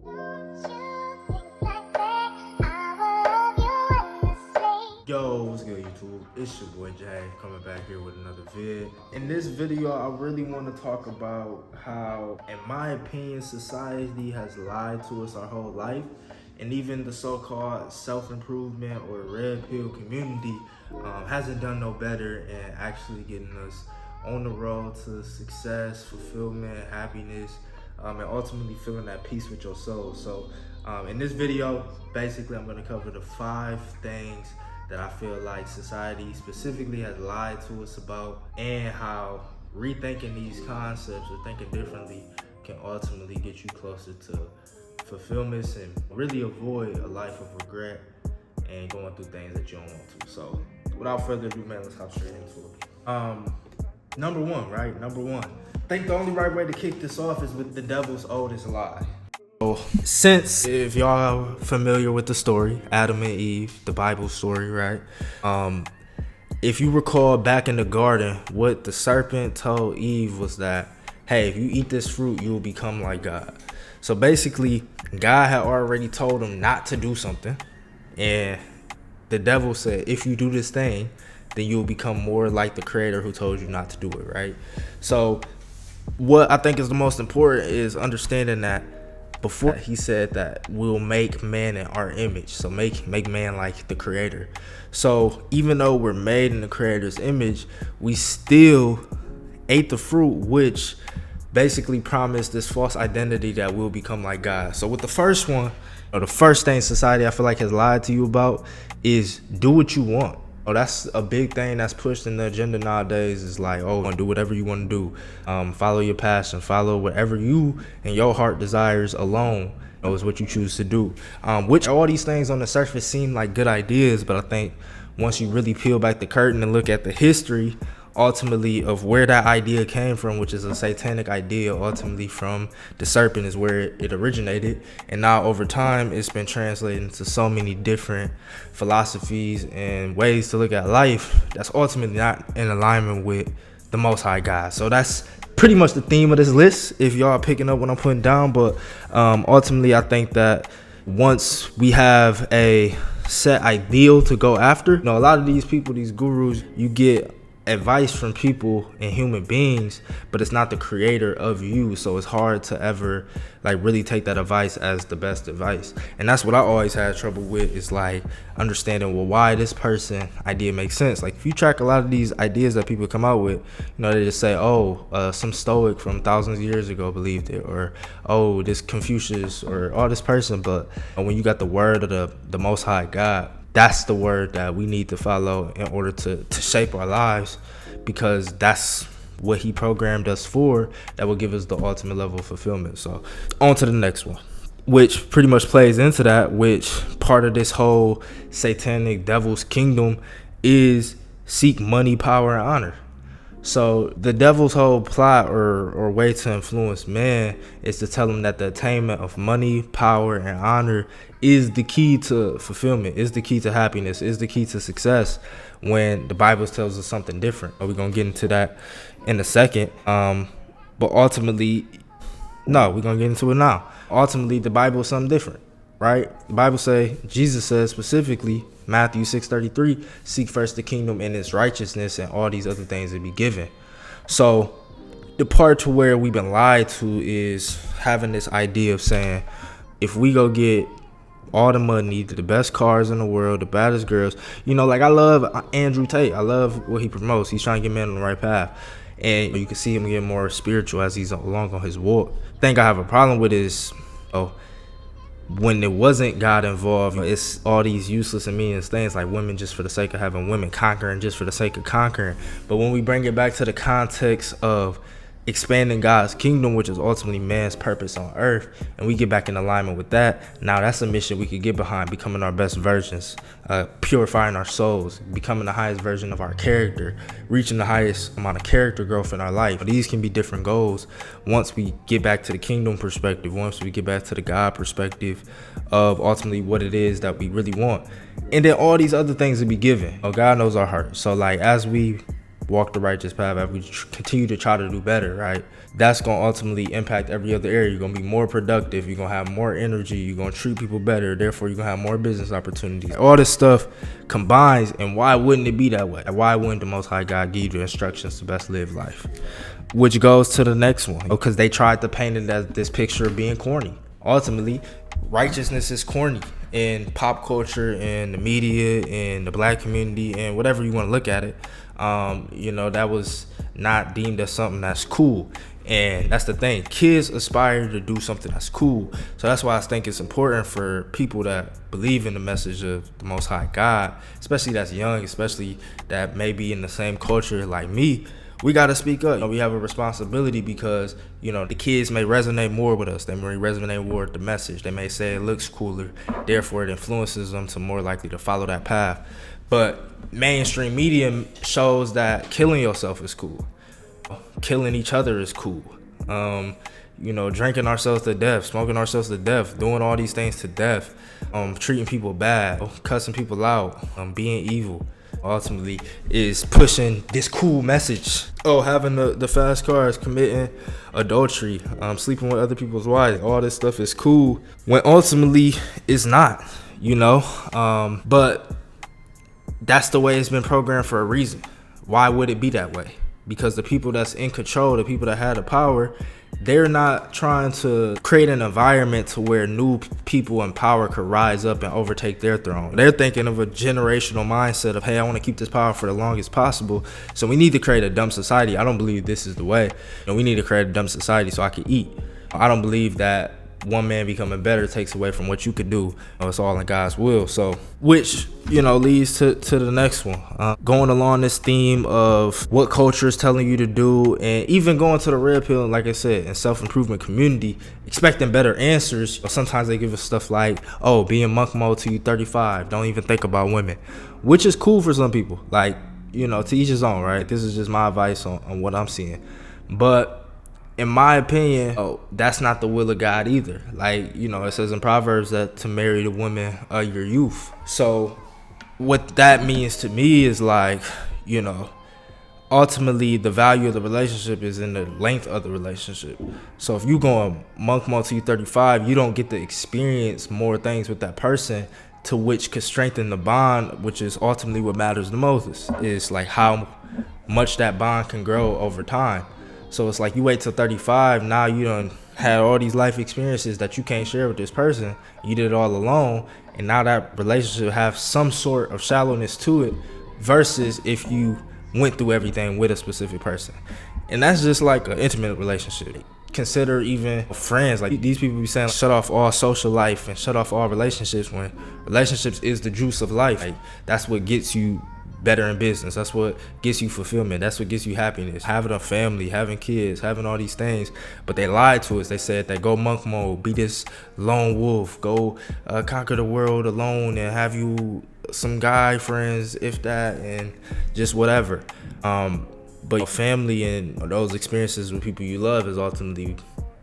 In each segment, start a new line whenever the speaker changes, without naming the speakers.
Yo, what's good YouTube? It's your boy Jay coming back here with another vid. In this video, I really want to talk about how, in my opinion, society has lied to us our whole life. And even the so-called self-improvement or red pill community hasn't done no better in actually getting us on the road to success, fulfillment, happiness, and ultimately feeling at peace with your soul. So in this video, basically I'm gonna cover the 5 things that I feel like society specifically has lied to us about, and how rethinking these concepts or thinking differently can ultimately get you closer to fulfillment and really avoid a life of regret and going through things that you don't want to. So without further ado, man, let's hop straight into it. Number one. I think the only right way to kick this off is with the devil's oldest lie. Since, if y'all are familiar with the story, Adam and Eve, the Bible story, right? If you recall back in the garden, what the serpent told Eve was that, hey, if you eat this fruit, you will become like God. So basically, God had already told him not to do something. And the devil said, if you do this thing, then you'll become more like the creator who told you not to do it, right? So what I think is the most important is understanding that before he said that we'll make man in our image, so make man like the creator. So even though we're made in the creator's image, we still ate the fruit, which basically promised this false identity that we'll become like God. So with the first one, or the first thing society I feel like has lied to you about, is do what you want. Oh, that's a big thing that's pushed in the agenda nowadays, is like, oh, do whatever you want to do. Follow your passion, follow whatever you and your heart desires alone is what you choose to do. Which all these things on the surface seem like good ideas, but I think once you really peel back the curtain and look at the history ultimately of where that idea came from, which is a satanic idea, ultimately from the serpent is where it originated, and now over time it's been translated into so many different philosophies and ways to look at life that's ultimately not in alignment with the Most High God. So that's pretty much the theme of this list, if y'all are picking up what I'm putting down. But ultimately I think that once we have a set ideal to go after, a lot of these people, these gurus, you get advice from people and human beings, but it's not the creator of you, so it's hard to ever like really take that advice as the best advice. And that's what I always had trouble with, is like understanding, well, why this person idea makes sense. Like if you track a lot of these ideas that people come out with, they just say, oh, some stoic from thousands of years ago believed it, or oh, this Confucius, or oh, this person. But when you got the word of the Most High God, that's the word that we need to follow in order to shape our lives, because that's what he programmed us for, that will give us the ultimate level of fulfillment. So on to the next one, which pretty much plays into that, which part of this whole satanic devil's kingdom is seek money, power, and honor. So the devil's whole plot or way to influence man is to tell him that the attainment of money, power, and honor is the key to fulfillment, is the key to happiness, is the key to success, when the Bible tells us something different. We're going to get into that in a second. But ultimately, no, we're going to get into it now. Ultimately, the Bible is something different, right? The Bible Jesus says specifically, Matthew 6:33, seek first the kingdom and its righteousness, and all these other things will be given. So the part to where we've been lied to is having this idea of saying, if we go get all the money, the best cars in the world, the baddest girls, like I love Andrew Tate. I love what he promotes. He's trying to get men on the right path. And you can see him get more spiritual as he's along on his walk. The thing I have a problem with is, when it wasn't God involved, it's all these useless and meaningless things like women just for the sake of having women, conquering just for the sake of conquering. But when we bring it back to the context of expanding God's kingdom, which is ultimately man's purpose on earth, and we get back in alignment with that, now that's a mission we could get behind, becoming our best versions, purifying our souls, becoming the highest version of our character, reaching the highest amount of character growth in our life. These can be different goals once we get back to the kingdom perspective, once we get back to the God perspective of ultimately what it is that we really want. And then all these other things will be given. God knows our heart. So like as we walk the righteous path, as we continue to try to do better, right, that's going to ultimately impact every other area. You're going to be more productive. You're going to have more energy. You're going to treat people better. Therefore, you're going to have more business opportunities. All this stuff combines, and why wouldn't it be that way? Why wouldn't the Most High God give you the instructions to best live life? Which goes to the next one, because they tried to paint it as this picture of being corny. Ultimately, righteousness is corny in pop culture and the media and the black community and whatever you want to look at it. That was not deemed as something that's cool. And that's the thing. Kids aspire to do something that's cool. So that's why I think it's important for people that believe in the message of the Most High God, especially that's young, especially that may be in the same culture like me. We got to speak up. We have a responsibility because, the kids may resonate more with us. They may resonate more with the message. They may say it looks cooler. Therefore, it influences them to more likely to follow that path. But mainstream media shows that killing yourself is cool. Killing each other is cool. Drinking ourselves to death, smoking ourselves to death, doing all these things to death, treating people bad, cussing people out, being evil. Ultimately is pushing this cool message. Having the fast cars, committing adultery, sleeping with other people's wives, all this stuff is cool when ultimately it's not, but that's the way it's been programmed for a reason. Why would it be that way? Because the people that's in control, the people that have the power, they're not trying to create an environment to where new people in power could rise up and overtake their throne. They're thinking of a generational mindset of, hey, I want to keep this power for the longest possible. So we need to create a dumb society. I don't believe this is the way. We need to create a dumb society so I can eat. I don't believe that one man becoming better takes away from what you could do. It's all in God's will. So, which, leads to the next one. Going along this theme of what culture is telling you to do, and even going to the red pill, like I said, in self-improvement community, expecting better answers. Sometimes they give us stuff like, be in monk mode till you 35. Don't even think about women, which is cool for some people. Like, to each his own, right? This is just my advice on what I'm seeing. But in my opinion, that's not the will of God either. Like, it says in Proverbs that to marry the women of your youth. So what that means to me is like, ultimately the value of the relationship is in the length of the relationship. So if you go on monk mode till you 35, you don't get to experience more things with that person to which could strengthen the bond, which is ultimately what matters the most. Is like how much that bond can grow over time. So it's like you wait till 35, now you done had all these life experiences that you can't share with this person. You did it all alone, and now that relationship have some sort of shallowness to it versus if you went through everything with a specific person. And that's just like an intimate relationship. Consider even friends. Like these people be saying shut off all social life and shut off all relationships, when relationships is the juice of life. Like that's what gets you better in business. That's what gets you fulfillment. That's what gets you happiness. Having a family, having kids, having all these things. But they lied to us. They said that go monk mode, be this lone wolf, go conquer the world alone and have you some guy friends, if that, and just whatever. But family and those experiences with people you love is ultimately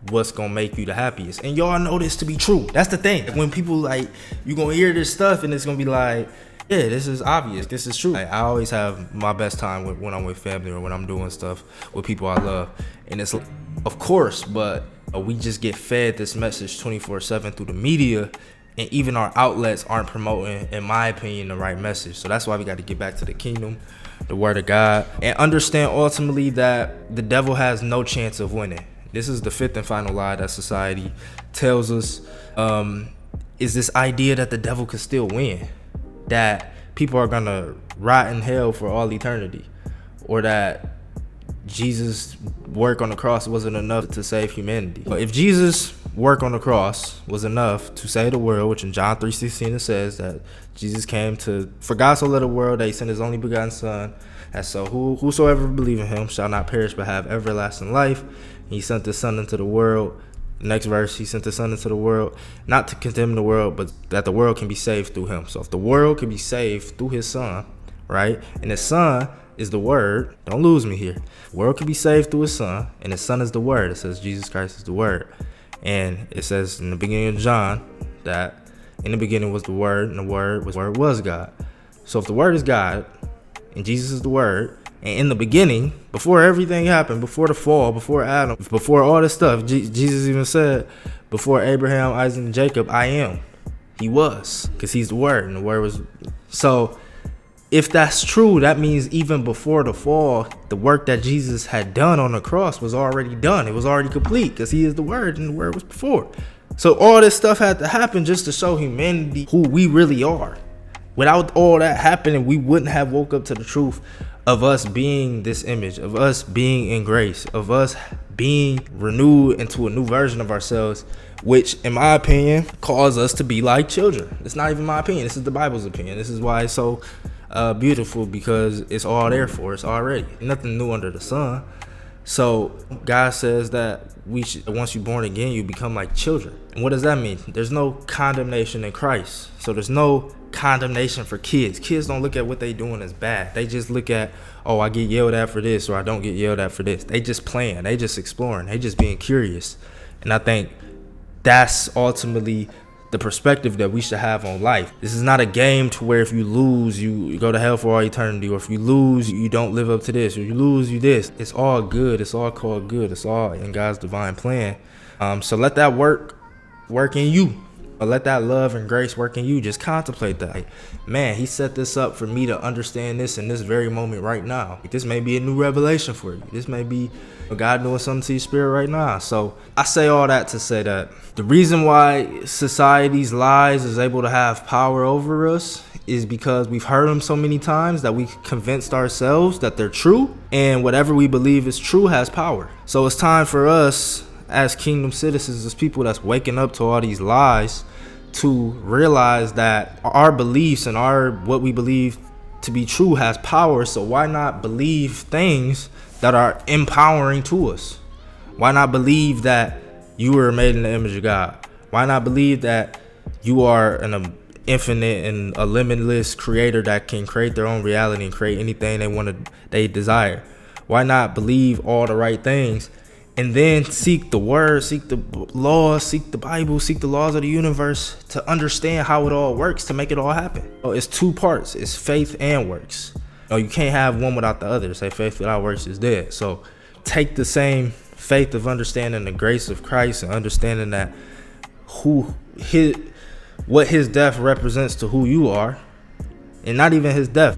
what's gonna make you the happiest. And y'all know this to be true. That's the thing. When people like, you gonna hear this stuff and it's gonna be like, yeah, this is obvious. This is true. Like, I always have my best time when I'm with family or when I'm doing stuff with people I love. And it's, of course, but we just get fed this message 24/7 through the media, and even our outlets aren't promoting, in my opinion, the right message. So that's why we got to get back to the kingdom, the word of God, and understand ultimately that the devil has no chance of winning. This is the fifth and final lie that society tells us, is this idea that the devil could still win. That people are gonna rot in hell for all eternity, or that Jesus' work on the cross wasn't enough to save humanity. But if Jesus' work on the cross was enough to save the world, which in John 3:16 it says that Jesus came to, for God so loved the world that he sent his only begotten son, and so whosoever believe in him shall not perish but have everlasting life. He sent the son into the world. Next verse, he sent the son into the world, not to condemn the world, but that the world can be saved through him. So if the world can be saved through his son, right? And his son is the word. Don't lose me here. The world can be saved through his son, and his son is the word. It says Jesus Christ is the word. And it says in the beginning of John that in the beginning was the word, and the word was God. So if the word is God, and Jesus is the word, And in the beginning, before everything happened, before the fall, before Adam, before all this stuff, Jesus even said, before Abraham, Isaac, and Jacob, I am. He was, because he's the Word, and the Word was. So if that's true, that means even before the fall, the work that Jesus had done on the cross was already done. It was already complete, because he is the Word, and the Word was before. So all this stuff had to happen just to show humanity who we really are. Without all that happening, we wouldn't have woke up to the truth of us being this image, of us being in grace, of us being renewed into a new version of ourselves, which in my opinion calls us to be like children. It's not even my opinion, this is the Bible's opinion. This is why it's so beautiful, because it's all there for us already. Nothing new under the sun. So God says that once you're born again, you become like children. And what does that mean? There's no condemnation in Christ. So there's no condemnation for kids. Kids don't look at what they doing as bad. They just look at, oh, I get yelled at for this, or I don't get yelled at for this. They just playing. They just exploring. They just being curious. And I think that's ultimately the perspective that we should have on life. This is not a game to where if you lose, you go to hell for all eternity, or if you lose, you don't live up to this, or you lose, you this. It's all good. It's all called good. It's all in God's divine plan. So let that work in you. Or let that love and grace work in you. Just contemplate that. Like, man, he set this up for me to understand this in this very moment right now. This may be a new revelation for you. This may be God doing something to your spirit right now. So I say all that to say that the reason why society's lies is able to have power over us is because we've heard them so many times that we convinced ourselves that they're true, and whatever we believe is true has power. So it's time for us as kingdom citizens, as people that's waking up to all these lies, to realize that our beliefs and what we believe to be true has power. So why not believe things that are empowering to us? Why not believe that you were made in the image of God? Why not believe that you are an infinite and a limitless creator that can create their own reality and create anything they desire? Why not believe all the right things and then seek the word, seek the laws, seek the Bible, seek the laws of the universe to understand how it all works, to make it all happen? It's two parts. It's faith and works. You can't have one without the other. Say faith without works is dead. So take the same faith of understanding the grace of Christ and understanding that what his death represents to who you are, and not even his death,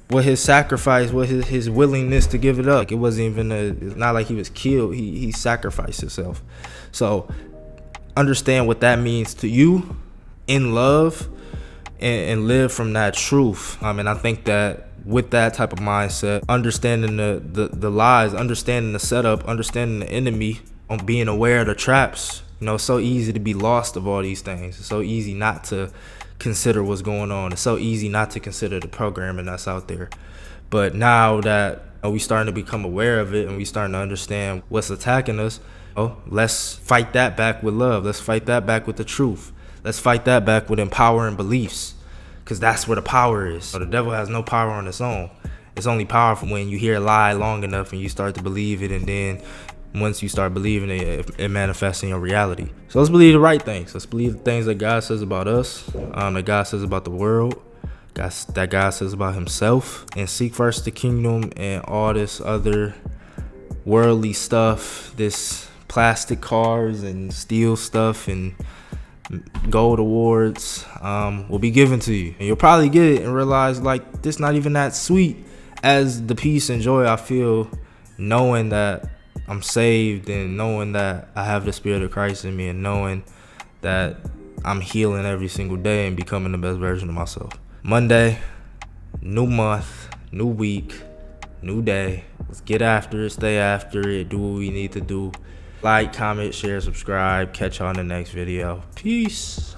what his sacrifice, what his willingness to give it up. It wasn't even it's not like he was killed. He sacrificed himself. So understand what that means to you in love, and live from that truth. And I think that with that type of mindset, understanding the lies, understanding the setup, understanding the enemy, on being aware of the traps, it's so easy to be lost of all these things. It's so easy not to consider what's going on. It's so easy not to consider the programming that's out there. But now that we starting to become aware of it, and we starting to understand what's attacking us, let's fight that back with love. Let's fight that back with the truth. Let's fight that back with empowering beliefs, because that's where the power is. So the devil has no power on its own. It's only powerful when you hear a lie long enough and you start to believe it, and then once you start believing it, it manifests in your reality. So let's believe the right things. Let's believe the things that God says about us, that God says about the world, that God says about himself, and seek first the kingdom and all this other worldly stuff, this plastic cars and steel stuff and gold awards will be given to you, and you'll probably get it and realize like this not even that sweet as the peace and joy I feel knowing that I'm saved, and knowing that I have the Spirit of Christ in me, and knowing that I'm healing every single day and becoming the best version of myself. Monday, new month, new week, new day. Let's get after it, stay after it, do what we need to do. Like, comment, share, subscribe. Catch you on the next video. Peace.